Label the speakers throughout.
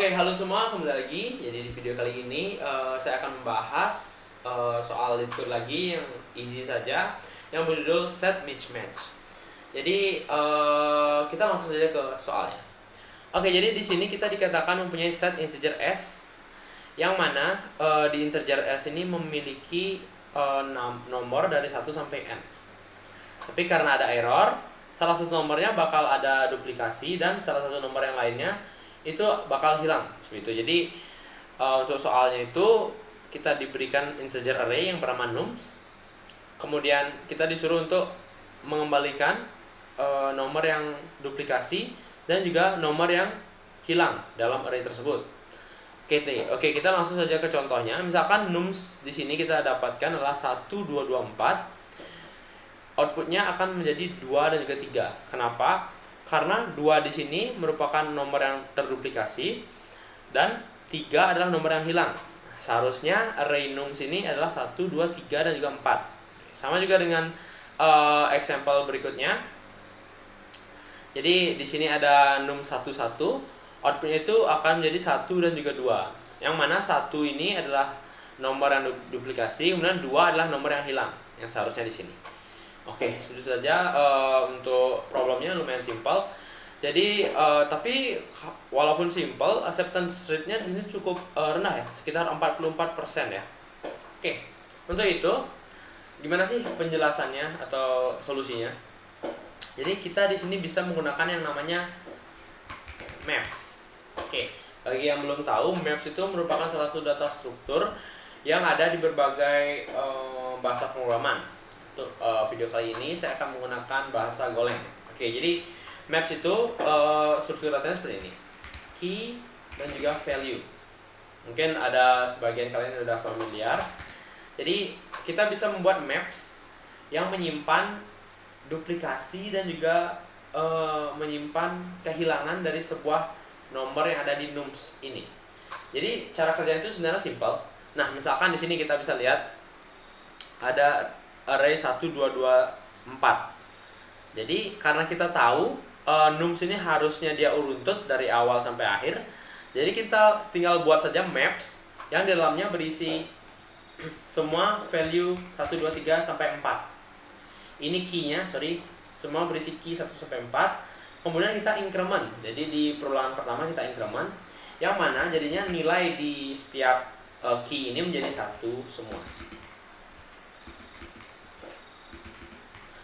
Speaker 1: Oke, halo semua, kembali lagi. Jadi di video kali ini saya akan membahas soal itu lagi yang easy saja, yang berjudul set mismatch. Jadi kita langsung saja ke soalnya. Oke, jadi di sini kita dikatakan mempunyai set integer s, yang mana di integer s ini memiliki nomor dari 1 sampai n. Tapi karena ada error, salah satu nomornya bakal ada duplikasi dan salah satu nomor yang lainnya itu bakal hilang seperti itu. Jadi untuk soalnya itu kita diberikan integer array yang bernama nums, kemudian kita disuruh untuk mengembalikan nomor yang duplikasi dan juga nomor yang hilang dalam array tersebut. Oke, kita langsung saja ke contohnya. Misalkan nums di sini kita dapatkan adalah 1, 2, 2, 4. Outputnya akan menjadi 2 dan juga 3. Kenapa? Karena 2 di sini merupakan nomor yang terduplikasi dan 3 adalah nomor yang hilang. Seharusnya array nums ini adalah 1, 2, 3 dan juga 4. Sama juga dengan example berikutnya. Jadi di sini ada num 1, 1. Outputnya itu akan menjadi 1 dan juga 2. Yang mana 1 ini adalah nomor yang duplikasi, kemudian 2 adalah nomor yang hilang yang seharusnya di sini. Oke, seperti itu saja untuk problemnya lumayan simpel. Jadi tapi walaupun simpel, acceptance rate-nya di sini cukup rendah ya, sekitar 44% ya. Oke, untuk itu gimana sih penjelasannya atau solusinya? Jadi kita di sini bisa menggunakan yang namanya maps. Oke, bagi yang belum tahu, maps itu merupakan salah satu data struktur yang ada di berbagai bahasa pemrograman. Untuk video kali ini saya akan menggunakan bahasa Golang. Oke, jadi maps itu struktur datanya seperti ini, key dan juga value. Mungkin ada sebagian kalian yang sudah familiar. Jadi kita bisa membuat maps yang menyimpan duplikasi dan juga menyimpan kehilangan dari sebuah nomor yang ada di nums ini. Jadi cara kerjanya itu sebenarnya simpel. Nah, misalkan di sini kita bisa lihat ada array 1, 2, 2, 4. Jadi karena kita tahu nums ini harusnya dia uruntut dari awal sampai akhir, jadi kita tinggal buat saja maps yang di dalamnya berisi semua value 1, 2, 3 sampai 4. Ini key-nya, semua berisi key 1 sampai 4. Kemudian kita increment. Jadi di perulangan pertama kita increment, yang mana jadinya nilai di setiap key ini menjadi 1 semua.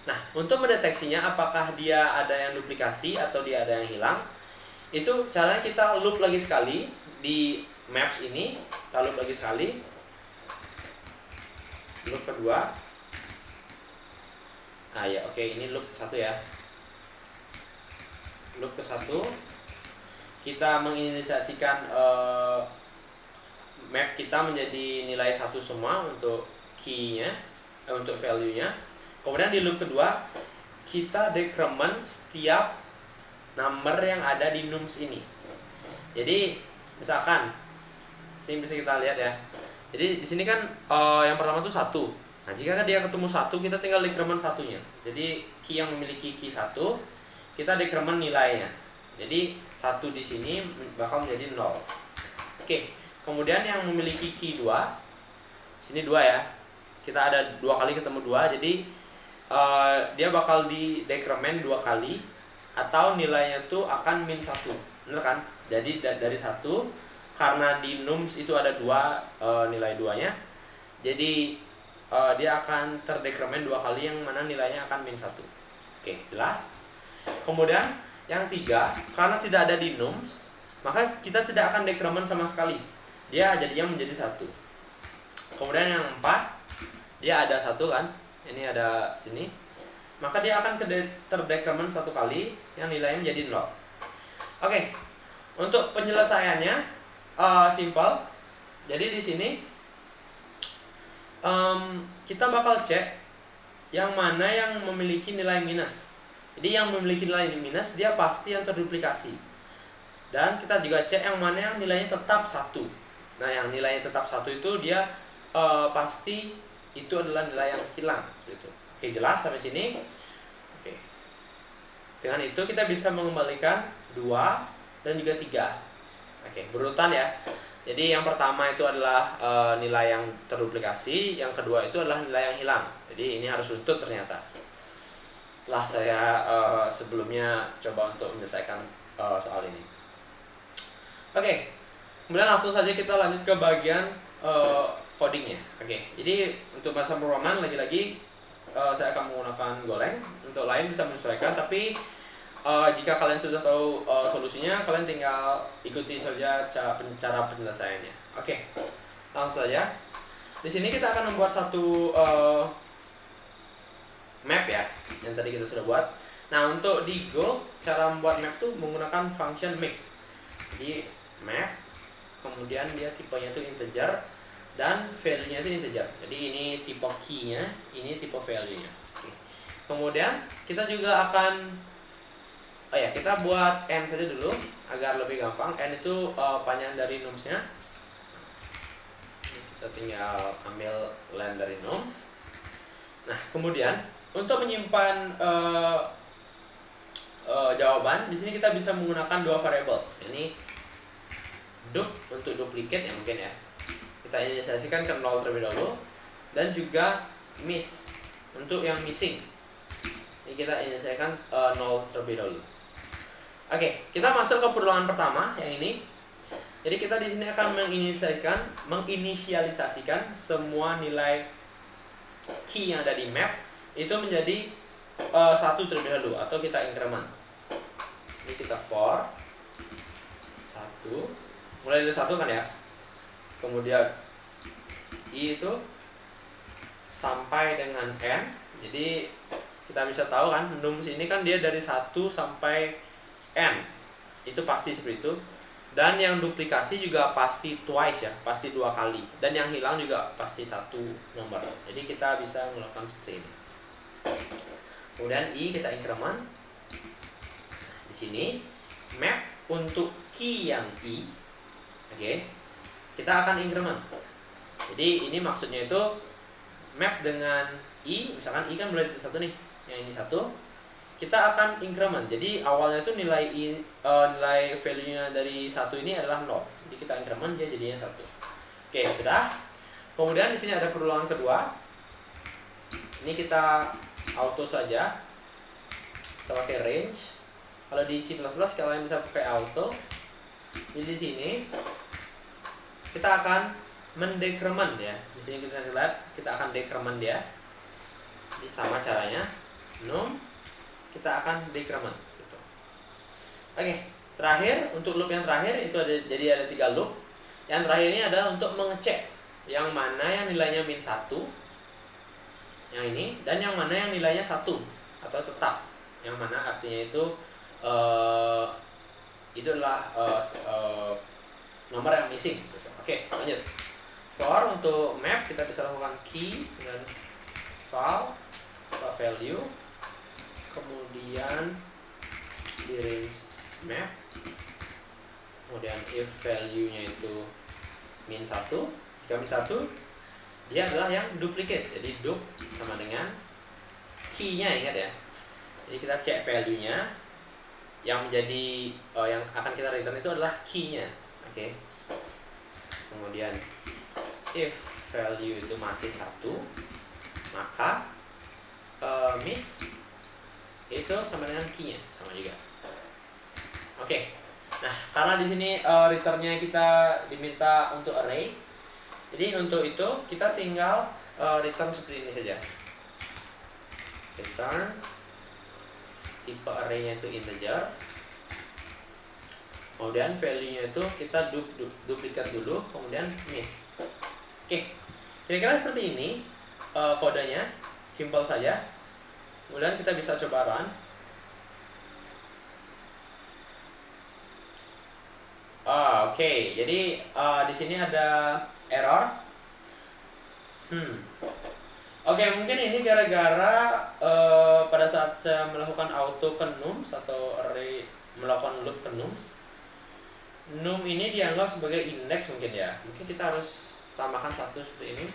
Speaker 1: Nah, untuk mendeteksinya apakah dia ada yang duplikasi atau dia ada yang hilang, itu caranya kita loop lagi sekali di maps ini. Kita loop lagi sekali. Loop kedua. Ini loop 1 ya. Loop ke-1. Kita menginisiasikan map kita menjadi nilai 1 semua untuk key-nya, untuk value-nya. Kemudian di loop kedua kita decrement setiap nomor yang ada di nums ini. Jadi misalkan sini bisa kita lihat ya. Jadi di sini kan yang pertama itu 1. Nah, jika dia ketemu 1, kita tinggal decrement 1-nya. Jadi key yang memiliki key 1, kita decrement nilainya. Jadi 1 di sini bakal menjadi 0. Oke, kemudian yang memiliki key 2, sini 2 ya. Kita ada 2 kali ketemu 2, jadi dia bakal di decrement 2 kali atau nilainya tuh akan min 1. Bener kan? Jadi dari 1, karena di nums itu ada 2 nilai 2-nya. Jadi dia akan terdecrement 2 kali, yang mana nilainya akan min 1. Oke, jelas? Kemudian yang 3, karena tidak ada di nums, maka kita tidak akan decrement sama sekali. Dia jadinya menjadi 1. Kemudian yang 4, dia ada 1 kan? Ini ada sini, maka dia akan terdecrement 1 kali, yang nilainya menjadi 0. Oke, untuk penyelesaiannya simple. Jadi di sini kita bakal cek yang mana yang memiliki nilai minus. Jadi yang memiliki nilai minus dia pasti yang terduplikasi. Dan kita juga cek yang mana yang nilainya tetap 1. Nah, yang nilainya tetap 1 itu dia pasti itu adalah nilai yang hilang seperti itu. Oke, jelas sampai sini? Oke. Dengan itu kita bisa mengembalikan 2 dan juga 3. Oke, berurutan ya. Jadi yang pertama itu adalah nilai yang terduplikasi, yang kedua itu adalah nilai yang hilang. Jadi ini harus runtut ternyata. Setelah saya sebelumnya coba untuk menyelesaikan soal ini. Oke, kemudian langsung saja kita lanjut ke bagian codingnya. Oke, jadi untuk bahasa pemrograman lagi-lagi saya akan menggunakan Golang. Untuk lain bisa menyesuaikan, tapi jika kalian sudah tahu solusinya, kalian tinggal ikuti saja cara penyelesaiannya. Oke, langsung saja. Di sini kita akan membuat satu map ya, yang tadi kita sudah buat. Nah, untuk di Go, cara membuat map tuh menggunakan function make. Jadi map, kemudian dia tipenya itu integer dan value-nya itu integer. Jadi ini tipe key-nya, ini tipe value-nya. Oke. Kemudian kita juga akan kita buat n saja dulu agar lebih gampang. N itu panjang dari nums-nya. Kita tinggal ambil len dari nums. Nah, kemudian untuk menyimpan jawaban, di sini kita bisa menggunakan dua variabel. Ini dup untuk duplicate ya mungkin ya. Kita inisialisasikan ke 0 terlebih dahulu, dan juga miss untuk yang missing. Ini kita inisialisasikan 0 terlebih dahulu. Oke, kita masuk ke perluangan pertama yang ini. Jadi kita di sini akan menginisialisasikan semua nilai key yang ada di map itu menjadi 1 terlebih dahulu, atau kita increment. Ini kita for 1, mulai dari 1 kan ya. Kemudian i itu sampai dengan n. Jadi kita bisa tahu kan, nums ini kan dia dari 1 sampai n. Itu pasti seperti itu. Dan yang duplikasi juga pasti twice ya, pasti 2 kali. Dan yang hilang juga pasti 1 nomor. Jadi kita bisa melakukan seperti ini. Kemudian i kita increment. Di sini map untuk key yang i. Oke. Kita akan increment. Jadi ini maksudnya itu map dengan i, misalkan i kan mulai dari 1 nih. Yang ini 1. Kita akan increment. Jadi awalnya itu nilai nilai value-nya dari 1 ini adalah 0. Jadi kita increment, dia jadinya 1. Oke, sudah. Kemudian di sini ada perluangan kedua. Ini kita auto saja. Kita pakai range. Kalau di C++ kalian bisa pakai auto. Jadi di sini kita akan mendecrement ya. Di sini kita lihat kita akan decrement dia. Jadi sama caranya. Num kita akan decrement gitu. Oke, terakhir untuk loop yang terakhir itu ada 3 loop. Yang terakhir ini adalah untuk mengecek yang mana yang nilainya min 1, yang ini, dan yang mana yang nilainya 1 atau tetap. Yang mana artinya itu adalah nomor yang missing gitu. Oke, lanjut. For untuk map kita bisa lakukan key dan file atau value. Kemudian di range map, kemudian if value-nya itu min 1, jika min 1 dia adalah yang duplicate, jadi dup sama dengan key-nya, ingat ya. Jadi kita cek value-nya, yang menjadi yang akan kita return itu adalah key-nya. Oke. Kemudian if value itu masih 1, maka miss itu sama dengan key-nya, sama juga. Oke. Nah, karena di sini return-nya kita diminta untuk array. Jadi untuk itu kita tinggal return seperti ini saja. Return tipe array-nya itu integer. Kemudian value-nya itu kita duplikat dulu, kemudian miss. Oke. Kira-kira seperti ini kodenya, simple saja. Kemudian kita bisa coba run. Oke. Jadi di sini ada error. Oke, mungkin ini gara-gara pada saat saya melakukan auto ke nums atau array melakukan loop ke nums, num ini dianggap sebagai index mungkin ya. Mungkin kita harus tambahkan 1 seperti ini.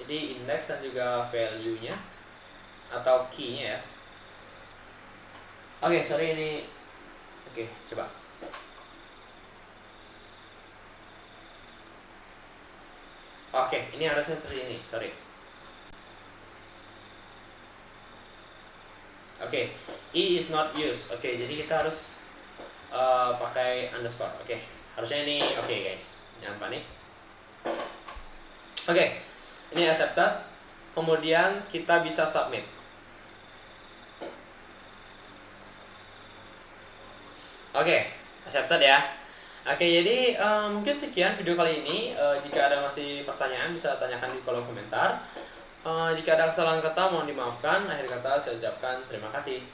Speaker 1: Jadi index dan juga value-nya atau key-nya ya. Oke, sorry ini. Oke, coba. Oke, ini harusnya seperti ini, sorry. Oke, E is not used. Oke, jadi kita harus pakai underscore. Oke, harusnya ini oke guys, jangan panik. Oke, ini accepted. Kemudian kita bisa submit. Oke, accepted ya. Oke, jadi mungkin sekian video kali ini. Jika ada masih pertanyaan bisa tanyakan di kolom komentar. Jika ada kesalahan kata mohon dimaafkan. Akhir kata saya ucapkan terima kasih.